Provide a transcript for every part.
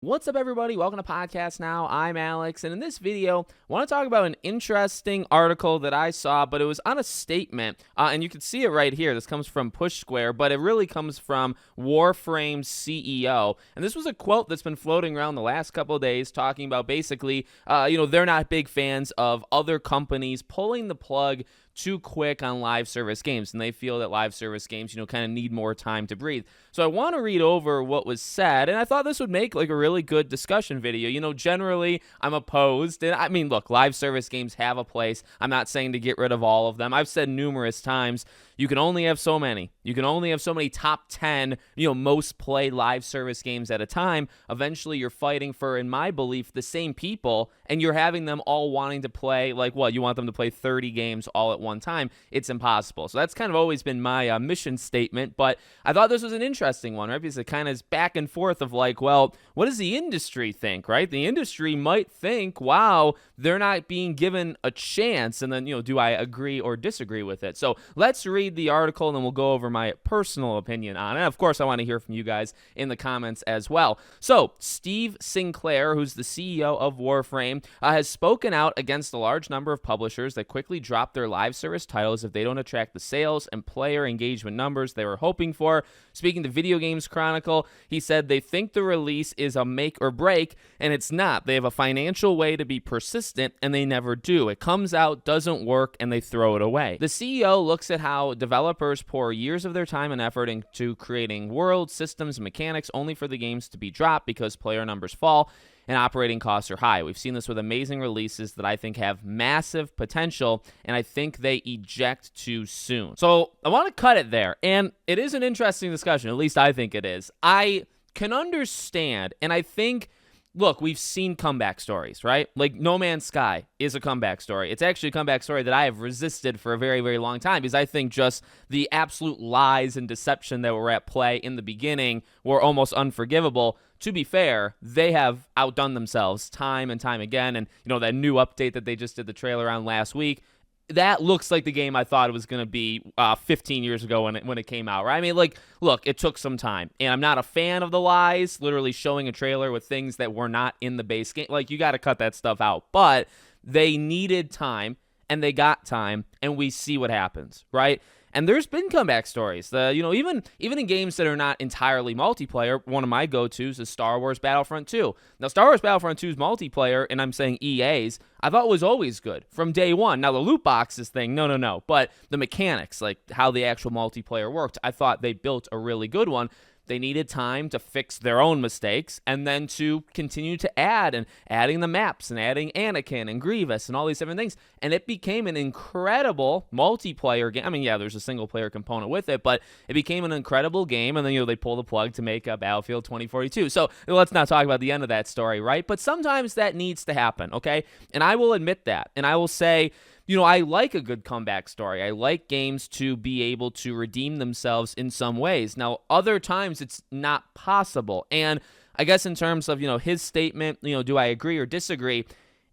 What's up, everybody? Welcome to Podcast Now. I'm Alex, and in this video, I want to talk about an interesting article that I saw, but it was on a statement, and you can see it right here. This comes from Push Square, but it really comes from Warframe CEO, and this was a quote that's been floating around the last couple of days, talking about basically, they're not big fans of other companies pulling the plug too quick on live service games, and they feel that live service games, kind of need more time to breathe. So I want to read over what was said, and I thought this would make like a really good discussion video. Generally I'm opposed, and I mean, look, live service games have a place. I'm not saying to get rid of all of them. I've said numerous times, you can only have so many. You can only have so many top 10, most played live service games at a time. Eventually you're fighting for, in my belief, the same people, and you're having them all wanting to play, like, what, you want them to play 30 games all at one time. It's impossible. So that's kind of always been my mission statement, but I thought this was an interesting one, right? Because it kind of is back and forth of like, well, what does the industry think, right? The industry might think, wow, they're not being given a chance, and then, do I agree or disagree with it? So let's read the article, and then we'll go over my personal opinion on it. Of course, I want to hear from you guys in the comments as well. So Steve Sinclair, who's the CEO of Warframe, has spoken out against a large number of publishers that quickly drop their live service titles if they don't attract the sales and player engagement numbers they were hoping for. Speaking to Video Games Chronicle, he said they think the release is a make or break, and it's not. They have a financial way to be persistent, and they never do. It comes out, doesn't work, and they throw it away. The CEO looks at how developers pour years of their time and effort into creating worlds, systems, and mechanics only for the games to be dropped because player numbers fall and operating costs are high. We've seen this with amazing releases that I think have massive potential, and I think they eject too soon. So I want to cut it there, and it is an interesting discussion. At least I think it is. I can understand, and I think, look, we've seen comeback stories, right? Like No Man's Sky is a comeback story. It's actually a comeback story that I have resisted for a very, very long time, because I think just the absolute lies and deception that were at play in the beginning were almost unforgivable. To be fair, they have outdone themselves time and time again, and that new update that they just did the trailer on last week, that looks like the game I thought it was going to be 15 years ago when it came out, right? I mean, look, it took some time, and I'm not a fan of the lies, literally showing a trailer with things that were not in the base game. Like, you got to cut that stuff out, but they needed time, and they got time, and we see what happens, right? And there's been comeback stories. Even in games that are not entirely multiplayer, one of my go-tos is Star Wars Battlefront 2. Now, Star Wars Battlefront 2's multiplayer, and I'm saying EA's, I thought was always good from day one. Now, the loot boxes thing, no. But the mechanics, like how the actual multiplayer worked, I thought they built a really good one. They needed time to fix their own mistakes, and then to continue to adding the maps and adding Anakin and Grievous and all these different things. And it became an incredible multiplayer game. I mean, yeah, there's a single player component with it, but it became an incredible game. And then, they pull the plug to make Battlefield 2042. So let's not talk about the end of that story, right? But sometimes that needs to happen, okay? And I will admit that. And I will say, I like a good comeback story. I like games to be able to redeem themselves in some ways. Now, other times it's not possible. And I guess in terms of, his statement, do I agree or disagree?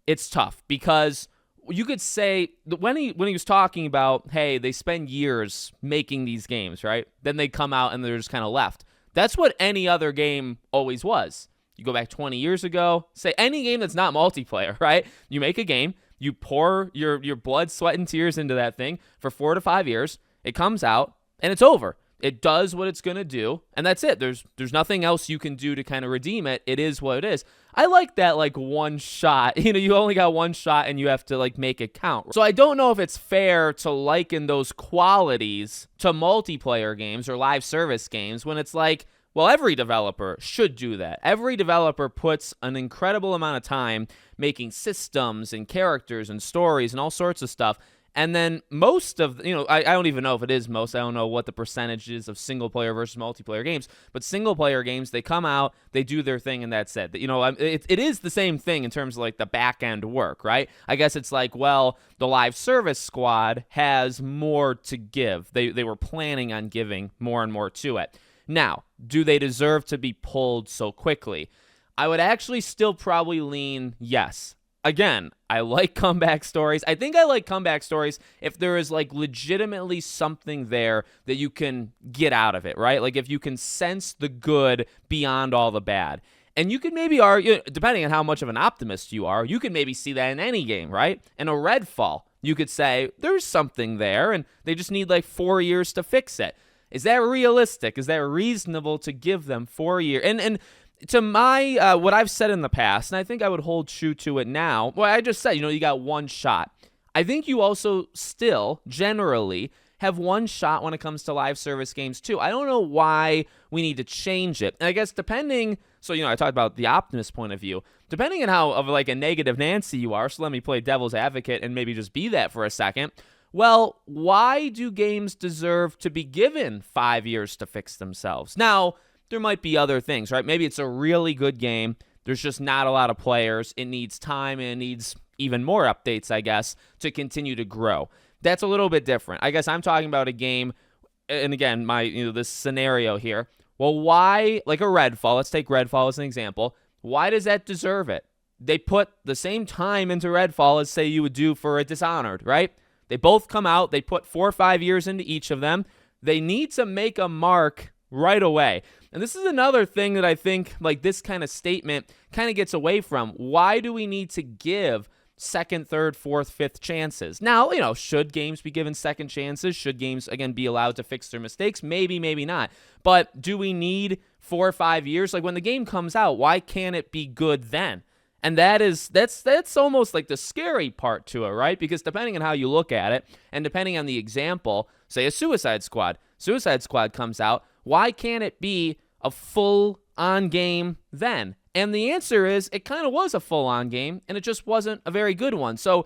It's tough, because you could say that when he was talking about, hey, they spend years making these games, right? Then they come out and they're just kind of left. That's what any other game always was. You go back 20 years ago, say any game that's not multiplayer, right? You make a game. You pour your blood, sweat, and tears into that thing for 4 to 5 years. It comes out, and it's over. It does what it's going to do, and that's it. There's nothing else you can do to kind of redeem it. It is what it is. I like that, like, one shot. You only got one shot, and you have to, like, make it count. So I don't know if it's fair to liken those qualities to multiplayer games or live service games when it's like, well, every developer should do that. Every developer puts an incredible amount of time making systems and characters and stories and all sorts of stuff. And then most of, I don't even know if it is most. I don't know what the percentage is of single player versus multiplayer games. But single player games, they come out, they do their thing, and that's it. It is the same thing in terms of like the back end work, right? I guess it's like, well, the live service squad has more to give. They were planning on giving more and more to it. Now, do they deserve to be pulled so quickly? I would actually still probably lean yes. Again, I like comeback stories. I think I like comeback stories if there is like legitimately something there that you can get out of it, right? Like if you can sense the good beyond all the bad. And you could maybe argue, depending on how much of an optimist you are, you could maybe see that in any game, right? In a Redfall, you could say there's something there and they just need like 4 years to fix it. Is that realistic? Is that reasonable to give them 4 years? And to my, what I've said in the past, and I think I would hold true to it now, well, I just said, you got one shot. I think you also still, generally, have one shot when it comes to live service games too. I don't know why we need to change it. And I guess depending, so I talked about the optimist point of view, depending on how of like a negative Nancy you are, so let me play devil's advocate and maybe just be that for a second. Well, why do games deserve to be given 5 years to fix themselves? Now, there might be other things, right? Maybe it's a really good game. There's just not a lot of players. It needs time and it needs even more updates, I guess, to continue to grow. That's a little bit different. I guess I'm talking about a game, and again, this scenario here. Well, why, like a Redfall, let's take Redfall as an example. Why does that deserve it? They put the same time into Redfall as, say, you would do for a Dishonored, right? They both come out. They put 4 or 5 years into each of them. They need to make a mark right away. And this is another thing that I think, like, this kind of statement kind of gets away from. Why do we need to give second, third, fourth, fifth chances? Now, should games be given second chances? Should games, again, be allowed to fix their mistakes? Maybe, maybe not. But do we need 4 or 5 years? Like, when the game comes out, why can't it be good then? And that's almost like the scary part to it, right? Because depending on how you look at it, and depending on the example, say a Suicide Squad comes out, why can't it be a full-on game then? And the answer is it kind of was a full-on game, and it just wasn't a very good one. So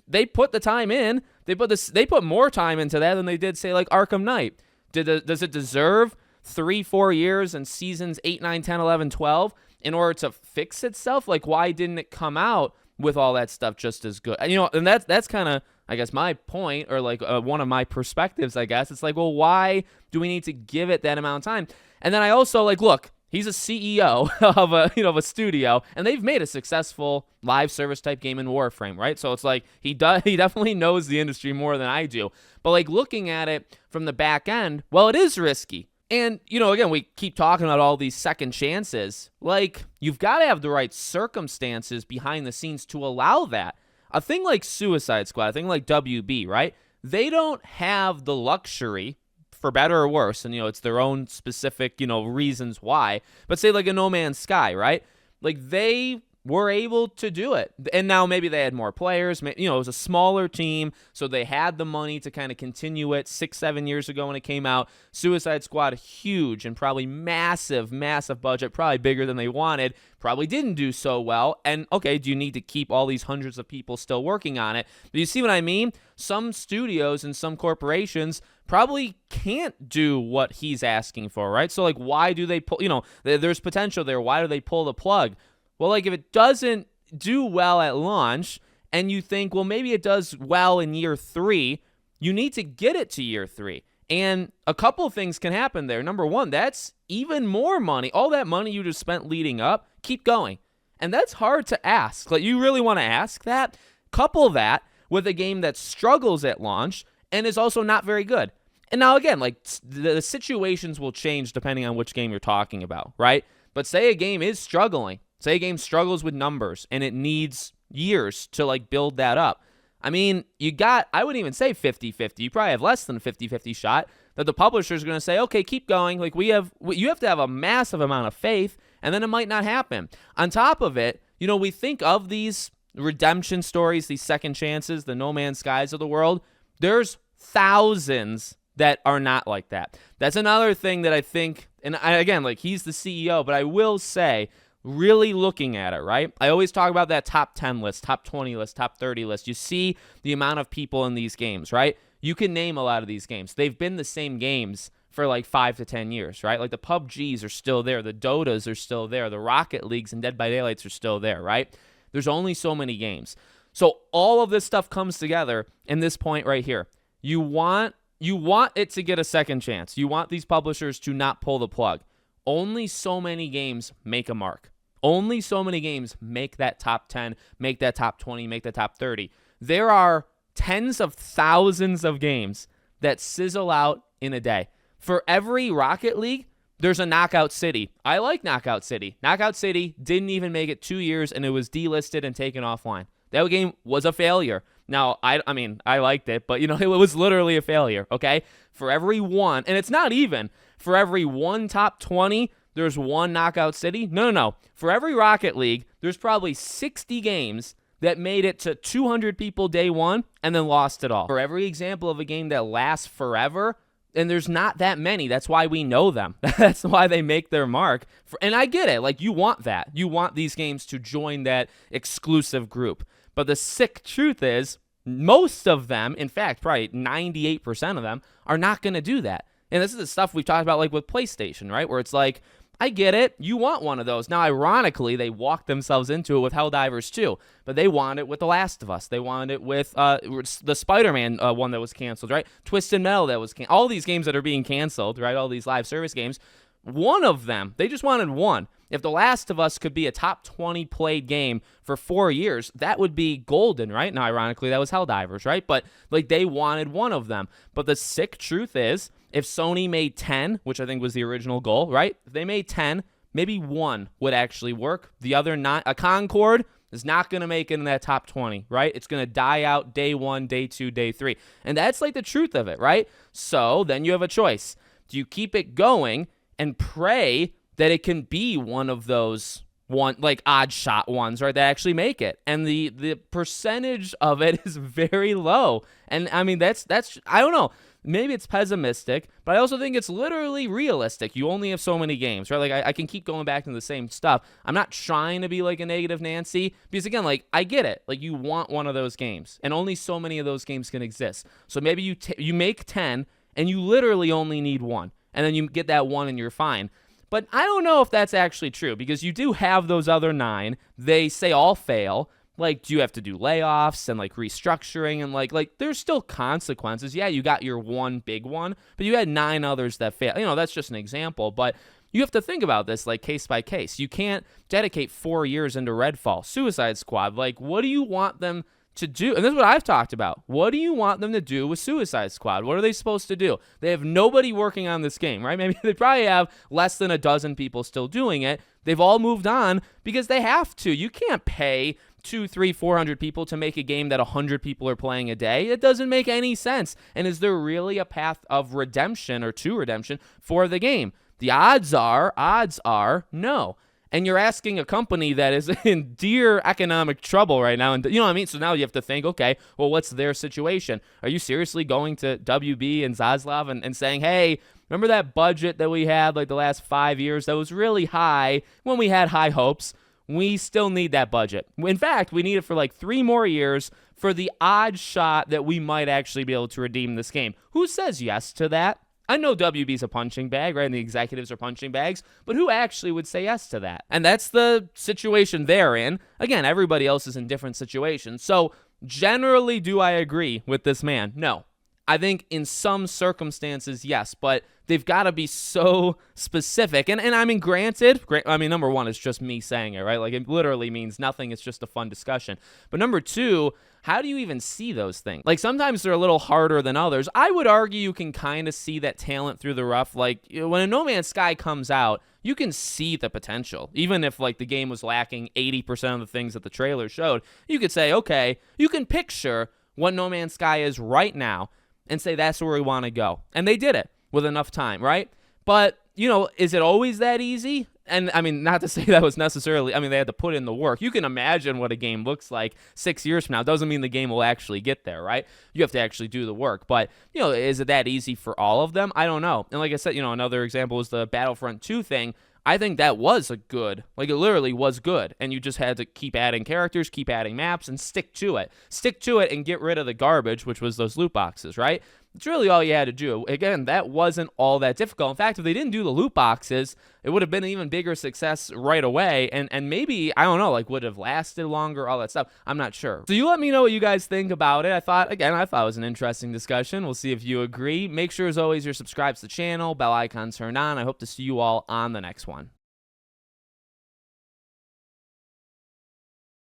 they put the time in. They put more time into that than they did, say, like Arkham Knight. Does it deserve 3-4 years and seasons 8, 9, 10, 11, 12 in order to fix itself? Like, why didn't it come out with all that stuff just as good? And that's kind of, I guess, my point, or like one of my perspectives, I guess. It's like, well, why do we need to give it that amount of time? And then I also, like, look, he's a CEO of a studio, and they've made a successful live service type game in Warframe, right? So it's like he definitely knows the industry more than I do. But like looking at it from the back end, well, it is risky. And, again, we keep talking about all these second chances. Like, you've got to have the right circumstances behind the scenes to allow that. A thing like Suicide Squad, a thing like WB, right? They don't have the luxury, for better or worse, and, it's their own specific, reasons why. But say like a No Man's Sky, right? Like, they were able to do it. And now maybe they had more players. It was a smaller team, so they had the money to kind of continue it 6-7 years ago when it came out. Suicide Squad, huge and probably massive budget, probably bigger than they wanted, probably didn't do so well. And, okay, do you need to keep all these hundreds of people still working on it? But you see what I mean? Some studios and some corporations probably can't do what he's asking for, right? So, like, why do they pull, there's potential there. Why do they pull the plug? Well, like, if it doesn't do well at launch and you think, well, maybe it does well in year 3, you need to get it to year 3. And a couple of things can happen there. Number one, that's even more money. All that money you just spent leading up, keep going. And that's hard to ask. Like, you really want to ask that? Couple that with a game that struggles at launch and is also not very good. And now, again, like, the situations will change depending on which game you're talking about, right? But say a game is struggling. Say a game struggles with numbers and it needs years to, like, build that up. I mean, I wouldn't even say 50-50. You probably have less than a 50-50 shot that the publisher's going to say, okay, keep going. Like, you have to have a massive amount of faith, and then it might not happen. On top of it, we think of these redemption stories, these second chances, the No Man's Skies of the world. There's thousands that are not like that. That's another thing that I think, and again, like, he's the CEO, but I will say, really looking at it, right? I always talk about that top 10 list, top 20 list, top 30 list. You see the amount of people in these games, right? You can name a lot of these games. They've been the same games for like 5 to 10 years, right? Like the PUBGs are still there. The Dotas are still there. The Rocket Leagues and Dead by Daylights are still there, right? There's only so many games. So all of this stuff comes together in this point right here. You want it to get a second chance. You want these publishers to not pull the plug. Only so many games make a mark. Only so many games make that top 10, make that top 20, make that top 30. There are tens of thousands of games that sizzle out in a day. For every Rocket League, there's a Knockout City. I like Knockout City. Knockout City didn't even make it 2 years, and it was delisted and taken offline. That game was a failure. Now, I mean, I liked it, but, it was literally a failure, okay? For every one, and it's not even, for every one top 20, there's one Knockout City. No. For every Rocket League, there's probably 60 games that made it to 200 people day one and then lost it all. For every example of a game that lasts forever, and there's not that many. That's why we know them. That's why they make their mark. And I get it. Like, you want that. You want these games to join that exclusive group. But the sick truth is, most of them, in fact, probably 98% of them, are not going to do that. And this is the stuff we've talked about, like with PlayStation, right? Where it's like, I get it. You want one of those. Now, ironically, they walked themselves into it with Helldivers 2, but they wanted it with The Last of Us. They wanted it with the Spider-Man one that was canceled, right? Twisted Metal that was canceled. All these games that are being canceled, right? All these live service games. One of them, they just wanted one. If The Last of Us could be a top 20 played game for 4 years, that would be golden, right? Now, ironically, that was Helldivers, right? But like, they wanted one of them. But the sick truth is, if Sony made 10, which I think was the original goal, right? If they made 10, maybe one would actually work. The other not. A Concord is not going to make it in that top 20, right? It's going to die out day 1, day 2, day 3. And that's like the truth of it, right? So then you have a choice. Do you keep it going and pray that it can be one of those like odd shot ones, right, that actually make it? And the percentage of it is very low. And I mean, that's I don't know. Maybe it's pessimistic, but I also think it's literally realistic. You only have so many games, right? Like, I can keep going back to the same stuff. I'm not trying to be like a negative Nancy, because again, like, I get it. Like, you want one of those games, and only so many of those games can exist. So maybe you make 10, and you literally only need one, and then you get that one and you're fine. But I don't know if that's actually true, because you do have those other 9. They say all fail. Like, do you have to do layoffs and, like, restructuring? And, like there's still consequences. Yeah, you got your one big one, but you had 9 others that fail. That's just an example. But you have to think about this, like, case by case. You can't dedicate 4 years into Redfall, Suicide Squad. Like, what do you want them to do? And this is what I've talked about. What do you want them to do with Suicide Squad? What are they supposed to do? They have nobody working on this game, right? Maybe they probably have less than a dozen people still doing it. They've all moved on because they have to. You can't pay 200, 300, 400 people to make a game that 100 people are playing a day. It doesn't make any sense. And is there really a path of redemption or to redemption for the game? The odds are no. And you're asking a company that is in dear economic trouble right now. And you know what I mean? So now you have to think, okay, well, what's their situation? Are you seriously going to WB and Zaslav and saying, hey, remember that budget that we had like the last 5 years that was really high when we had high hopes? We still need that budget. In fact, we need it for like 3 more years for the odd shot that we might actually be able to redeem this game. Who says yes to that? I know WB's a punching bag, right? And the executives are punching bags, but who actually would say yes to that? And that's the situation they're in. Again, everybody else is in different situations. So generally, do I agree with this man? No. I think in some circumstances, yes, but they've got to be so specific. And I mean, granted, number one, it's just me saying it, right? Like, it literally means nothing. It's just a fun discussion. But number two, how do you even see those things? Like, sometimes they're a little harder than others. I would argue you can kind of see that talent through the rough. Like, when a No Man's Sky comes out, you can see the potential. Even if, like, the game was lacking 80% of the things that the trailer showed, you could say, okay, you can picture what No Man's Sky is right now and say that's where we want to go. And they did it with enough time, right? But, is it always that easy? And, I mean, not to say that was necessarily, they had to put in the work. You can imagine what a game looks like 6 years from now. Doesn't mean the game will actually get there, right? You have to actually do the work. But, is it that easy for all of them? I don't know. And like I said, another example was the Battlefront 2 thing. I think that was it literally was good. And you just had to keep adding characters, keep adding maps, and stick to it. Stick to it and get rid of the garbage, which was those loot boxes, right? It's really all you had to do. Again, that wasn't all that difficult. In fact, if they didn't do the loot boxes, it would have been an even bigger success right away. And maybe, I don't know, like, would have lasted longer, all that stuff. I'm not sure. So you let me know what you guys think about it. I thought it was an interesting discussion. We'll see if you agree. Make sure, as always, you're subscribed to the channel, bell icon turned on. I hope to see you all on the next one.